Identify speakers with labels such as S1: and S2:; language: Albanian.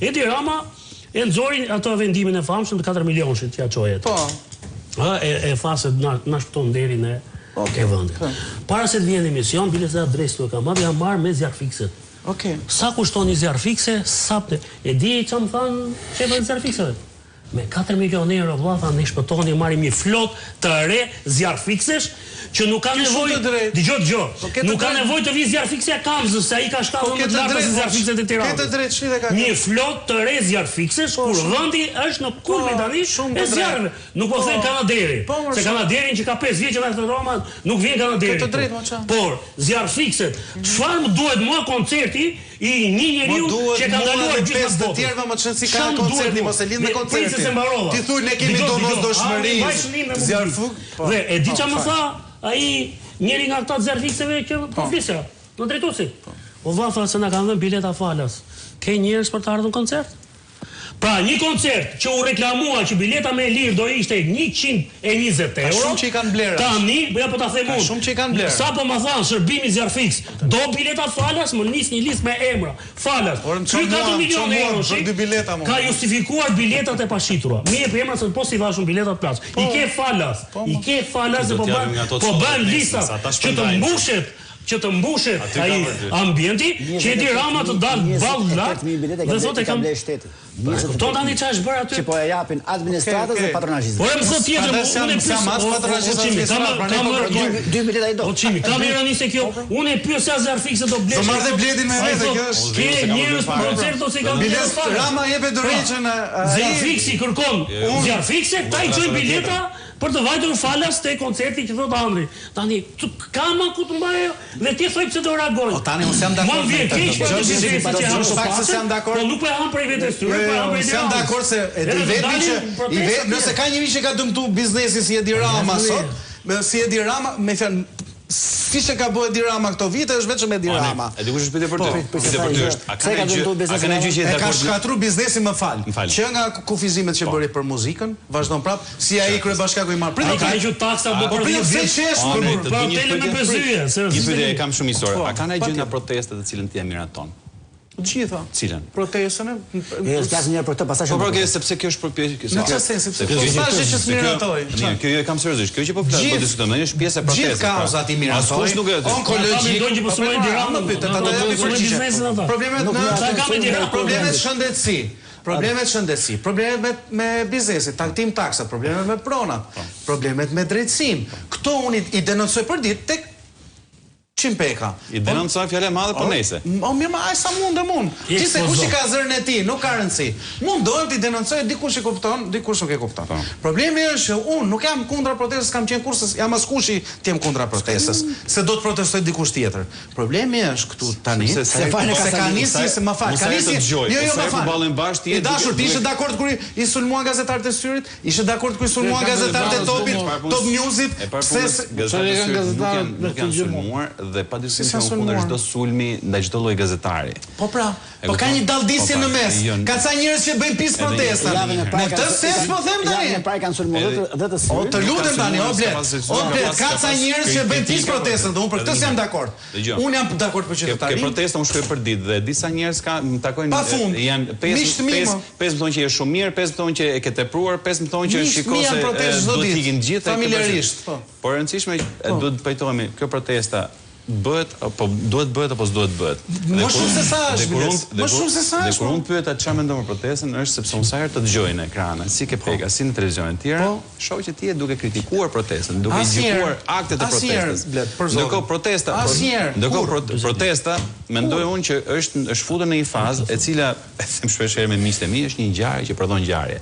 S1: Edi Rama e nxori ato vendimin e famshëm të 4 milionshit që ja çojet.
S2: Po.
S1: E faset na shpëton derin e vendit. Para se të vjen emision, biletat adresë ka marrë, jam marrë me zjarr fikse.
S2: Okej.
S1: Sa kushton një zjarr fikse? E di çam than shefa zjarr fikseve. Me 4 milionë euro vllata ne shpëtoni marrim një flot të re zjarr fiksesh që nuk ka nevojë. Dëgjoj. Nuk ka nevojë të vi zjarr fikse Kamzës, se ai ka shkallën më të lartë se zjarr fikset e Tiranës.
S2: Këtë drejt çfarë ka?
S1: Një flot të re zjarr fiksesh kur vendi është në kulmin tani e zjarreve. Nuk po them kanaderi. Se kanaderin që ka 5 vjeç në Roma nuk vjen kanaderi.
S2: Këtë drejt më çan.
S1: Por zjarr fikset, çfarë më duhet mua koncerti i një njeriu që ka ndaluar gjithë
S2: të tjerëve më çon si ka koncerti, mos e lind me koncertin. Ti thuj ne kemi domosdoshmëri. Zjarr fuk.
S1: Dhe e di çfarë më tha ai njëri nga këta zjarr fikseve që po flisja. Në drejtuesi. O valla se na kanë dhënë bileta falas. Ke njerëz për të ardhur në koncert? Pra, një koncert që u reklamua që bileta me lirë do ishte 120 euro.
S2: Shumë që i kanë blerë.
S1: Tani, po ta them unë.
S2: Shumë që i kanë blerë.
S1: Sa po më thanë shërbimi zjarr fiks, do bileta falas, më nis një listë me emra. Falas. 4 milionë euro. Ka justifikuar biletat e pashitura. Mi jep emra se po si vashun biletat plas. I ke falas. I ke falas se po bën lista që të mbushet ai ambienti, që Edi Rama të dalë ballë lart dhe thotë kam
S3: shteti.
S1: Kupton tani çfarë është bërë aty?
S3: Që po e japin administratës dhe patronazhit.
S1: Po më thotë tjetër, unë kam ironi se kjo, unë e pyes sa zjarr fikse do blesh.
S2: Do marrë bledin me vete, kjo është.
S1: Ke njerëz për koncert ose kanë
S2: bilet. Rama jepet dorëçën
S1: zjarr fiksi kërkon. Zjarr fikse, ta i çojnë bileta për të vajtur falas te koncerti që thot Andri. Tani kama ku të mbajë dhe ti thoj pse do reagojnë.
S2: O tani unë jam dakord.
S1: Mund vjen keq për të
S2: faktë se jam dakord.
S1: Po nuk po e han prej vetes tyre, po e han prej
S2: vetes. Jam dakord se i vetë nëse ka njëri që ka dëmtuar biznesin si Edi Rama sot, si Edi Rama, me thënë Fishe ka bëhe Edi Rama këto vite, është vetëm Edi Rama.
S4: E dikush është pyetje për ty. A kanë gjë që
S2: e ka shkatru biznesin më fal. Që nga kufizimet që bëri për muzikën, vazhdon prap, si ai kryebashkiaku i marr.
S1: Ai ka hequr taksa për hotelin me bezyje.
S4: Një pyetje kam shumë historie. A kanë gjë nga protestat të cilën ti e miraton?
S2: Gjitha.
S4: Cilën?
S2: Protestën
S3: e flasim njëherë për këtë, pastaj
S4: po sepse kjo është përpjekje.
S2: Në çfarë sensi? Pastaj që smiratoj.
S4: Kjo e kam seriozisht. Kjo që po flas, po diskutojmë, është pjesë e protestës.
S2: Gjithë kauzat i miratoj.
S1: Onkologjik.
S2: Problemet shëndetësi, problemet me biznesin, taktim taksa, problemet me pronat, problemet me drejtësim. Këto unë i denoncoj për ditë tek Qimpeka.
S4: I denoncoj fjalë e madhe për nese.
S2: Mirë, ai sa mund. Gjithse kush i ka zërin e tij, nuk ka rëndësi. Mundohem të denoncoj dikush e kupton, dikush nuk e kupton. Problemi është që unë nuk jam kundra protestës, kam qenë kurse jam askushi të jem kundra protestës, se do të protestoj dikush tjetër. Problemi është këtu tani, se ka nisi se më fal, ka nisi. Jo, më fal. I dashur, ti ishe dakord kur i sulmuan gazetarët e Syrit? Ishe dakord kur i sulmuan gazetarët e Topit, Top Newsit? Pse
S4: gazetarët nuk janë sulmuar? Dhe pa diskutim kundër çdo sulmi ndaj çdo lloj gazetari.
S2: Po pra, po ka një dalldisje në mes. Ka ca njerëz që bëjnë pis protesta. Në këtë sens po them tani.
S3: Ne pra kanë sulmuar dhe të
S2: O të lutem tani, o blet, ka ca njerëz që bëjnë pis protesta, dhe unë për këtë jam dakord. Unë jam dakord për qytetarin.
S4: Ke protesta unë shkoj për ditë dhe disa njerëz më takojnë janë 5 më thonë që je shumë mirë, 5 më thonë që e ke tepruar, 5 më thonë që shikose do të ikin gjithë
S2: familjarisht, po.
S4: Por e rëndësishme duhet të pajtohemi, kjo protesta bëhet apo duhet bëhet apo s'duhet bëhet.
S2: Më shumë se sa është. Më shumë se sa është.
S4: Dhe kur unë pyeta çfarë mendon për protestën, është sepse unë sa herë të dëgjoj në ekrane, si ke pega, si në televizionin e tjerë, shoh që ti je duke kritikuar protestën, duke gjykuar aktet e protestës. Ndërkohë protesta, mendoj unë që është futur në një fazë e cila, e them shpesh me miqtë e mi, është një ngjarje që prodhon ngjarje.